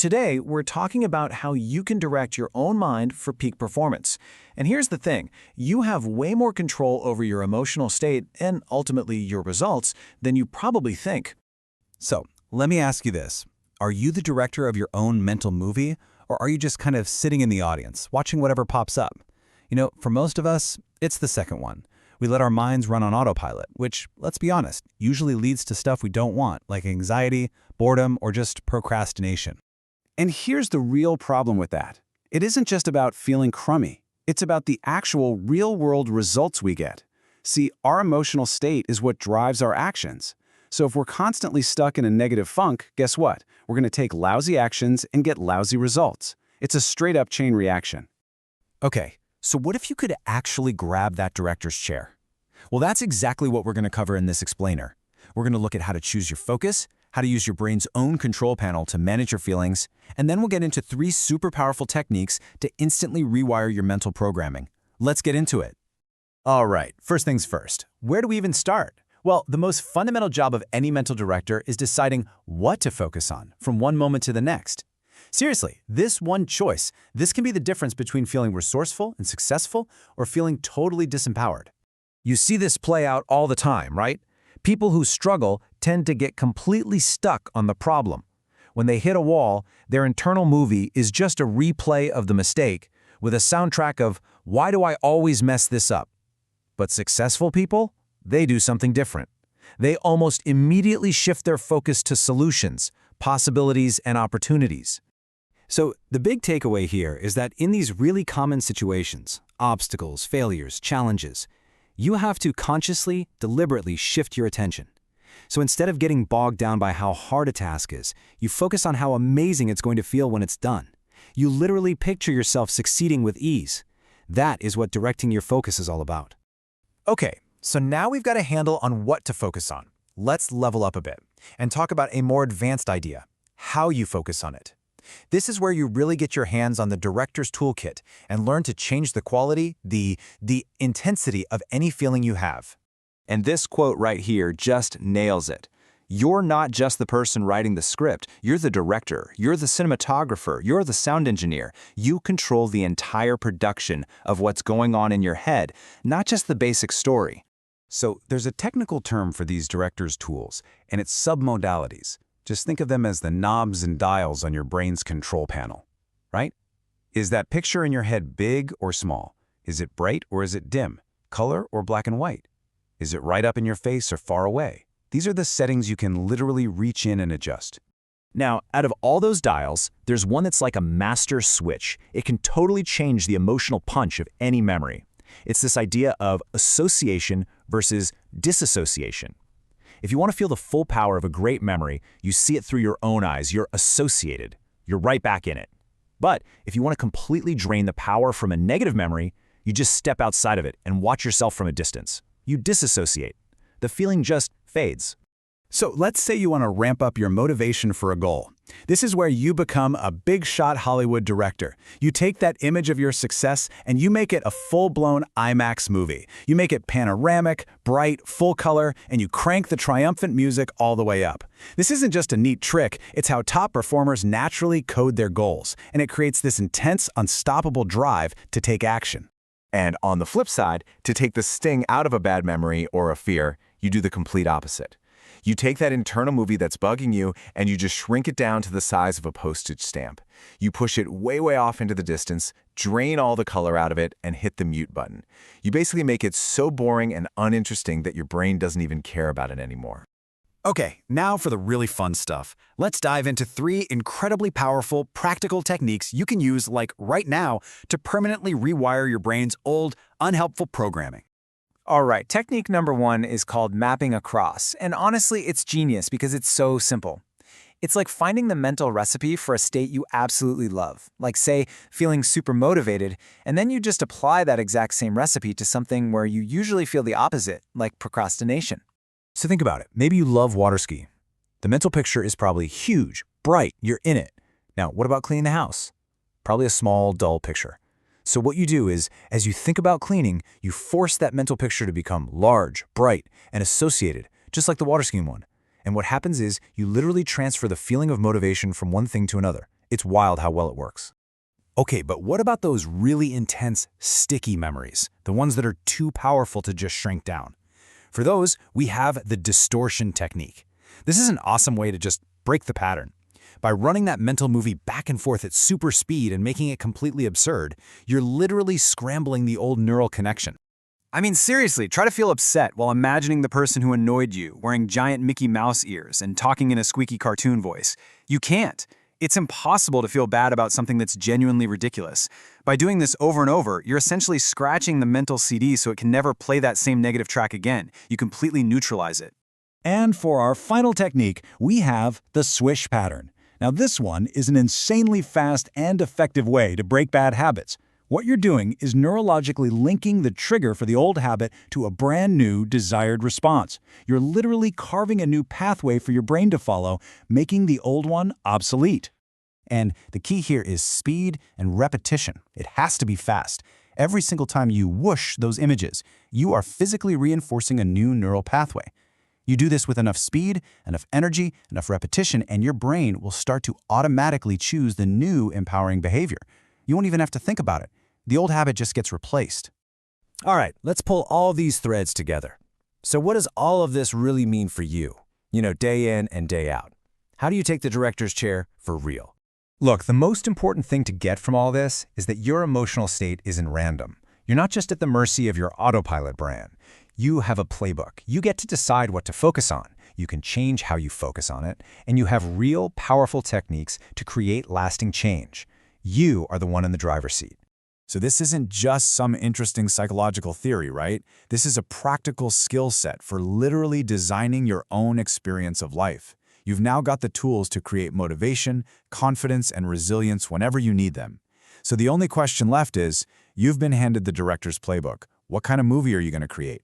Today, we're talking about how you can direct your own mind for peak performance. And here's the thing, you have way more control over your emotional state and ultimately your results than you probably think. So, let me ask you this. Are you the director of your own mental movie, or are you just kind of sitting in the audience, watching whatever pops up? For most of us, it's the second one. We let our minds run on autopilot, which, let's be honest, usually leads to stuff we don't want, like anxiety, boredom, or just procrastination. And here's the real problem with that. It isn't just about feeling crummy. It's about the actual real-world results we get. See, our emotional state is what drives our actions. So if we're constantly stuck in a negative funk, guess what? We're going to take lousy actions and get lousy results. It's a straight-up chain reaction. Okay, so what if you could actually grab that director's chair? Well, that's exactly what we're going to cover in this explainer. We're going to look at how to choose your focus, how to use your brain's own control panel to manage your feelings, and then we'll get into 3 super powerful techniques to instantly rewire your mental programming. Let's get into it. All right, first things first. Where do we even start? Well, the most fundamental job of any mental director is deciding what to focus on from one moment to the next. Seriously, this one choice, this can be the difference between feeling resourceful and successful or feeling totally disempowered. You see this play out all the time, right? People who struggle tend to get completely stuck on the problem. When they hit a wall, their internal movie is just a replay of the mistake with a soundtrack of, "Why do I always mess this up?" But successful people, they do something different. They almost immediately shift their focus to solutions, possibilities, and opportunities. So the big takeaway here is that in these really common situations, obstacles, failures, challenges, you have to consciously, deliberately shift your attention. So instead of getting bogged down by how hard a task is, you focus on how amazing it's going to feel when it's done. You literally picture yourself succeeding with ease. That is what directing your focus is all about. Okay, so now we've got a handle on what to focus on. Let's level up a bit and talk about a more advanced idea, how you focus on it. This is where you really get your hands on the director's toolkit and learn to change the quality, the intensity of any feeling you have. And this quote right here just nails it. You're not just the person writing the script, you're the director, you're the cinematographer, you're the sound engineer. You control the entire production of what's going on in your head, not just the basic story. So there's a technical term for these director's tools, and it's submodalities. Just think of them as the knobs and dials on your brain's control panel, right? Is that picture in your head big or small? Is it bright or is it dim? Color or black and white? Is it right up in your face or far away? These are the settings you can literally reach in and adjust. Now, out of all those dials, there's one that's like a master switch. It can totally change the emotional punch of any memory. It's this idea of association versus disassociation. If you want to feel the full power of a great memory, you see it through your own eyes. You're associated. You're right back in it. But if you want to completely drain the power from a negative memory, you just step outside of it and watch yourself from a distance. You disassociate. The feeling just fades. So let's say you want to ramp up your motivation for a goal. This is where you become a big-shot Hollywood director. You take that image of your success and you make it a full-blown IMAX movie. You make it panoramic, bright, full color, and you crank the triumphant music all the way up. This isn't just a neat trick, it's how top performers naturally code their goals, and it creates this intense, unstoppable drive to take action. And on the flip side, to take the sting out of a bad memory or a fear, you do the complete opposite. You take that internal movie that's bugging you and you just shrink it down to the size of a postage stamp. You push it way off into the distance, drain all the color out of it, and hit the mute button. You basically make it so boring and uninteresting that your brain doesn't even care about it anymore. Okay, now for the really fun stuff. Let's dive into 3 incredibly powerful, practical techniques you can use, like right now, to permanently rewire your brain's old, unhelpful programming. All right, technique number 1 is called mapping across, and honestly, it's genius because it's so simple. It's like finding the mental recipe for a state you absolutely love, like say, feeling super motivated, and then you just apply that exact same recipe to something where you usually feel the opposite, like procrastination. So think about it. Maybe you love water skiing. The mental picture is probably huge, bright, you're in it. Now, what about cleaning the house? Probably a small, dull picture. So what you do is, as you think about cleaning, you force that mental picture to become large, bright, and associated, just like the water skiing one. And what happens is, you literally transfer the feeling of motivation from one thing to another. It's wild how well it works. Okay, but what about those really intense, sticky memories? The ones that are too powerful to just shrink down? For those, we have the distortion technique. This is an awesome way to just break the pattern. By running that mental movie back and forth at super speed and making it completely absurd, you're literally scrambling the old neural connection. I mean, seriously, try to feel upset while imagining the person who annoyed you, wearing giant Mickey Mouse ears and talking in a squeaky cartoon voice. You can't. It's impossible to feel bad about something that's genuinely ridiculous. By doing this over and over, you're essentially scratching the mental CD so it can never play that same negative track again. You completely neutralize it. And for our final technique, we have the swish pattern. Now this one is an insanely fast and effective way to break bad habits. What you're doing is neurologically linking the trigger for the old habit to a brand new desired response. You're literally carving a new pathway for your brain to follow, making the old one obsolete. And the key here is speed and repetition. It has to be fast. Every single time you whoosh those images, you are physically reinforcing a new neural pathway. You do this with enough speed, enough energy, enough repetition, and your brain will start to automatically choose the new empowering behavior. You won't even have to think about it. The old habit just gets replaced. All right, let's pull all these threads together. So what does all of this really mean for you? Day in and day out. How do you take the director's chair for real? Look, the most important thing to get from all this is that your emotional state isn't random. You're not just at the mercy of your autopilot brain. You have a playbook. You get to decide what to focus on. You can change how you focus on it, and you have real, powerful techniques to create lasting change. You are the one in the driver's seat. So this isn't just some interesting psychological theory, right? This is a practical skill set for literally designing your own experience of life. You've now got the tools to create motivation, confidence, and resilience whenever you need them. So the only question left is, you've been handed the director's playbook. What kind of movie are you going to create?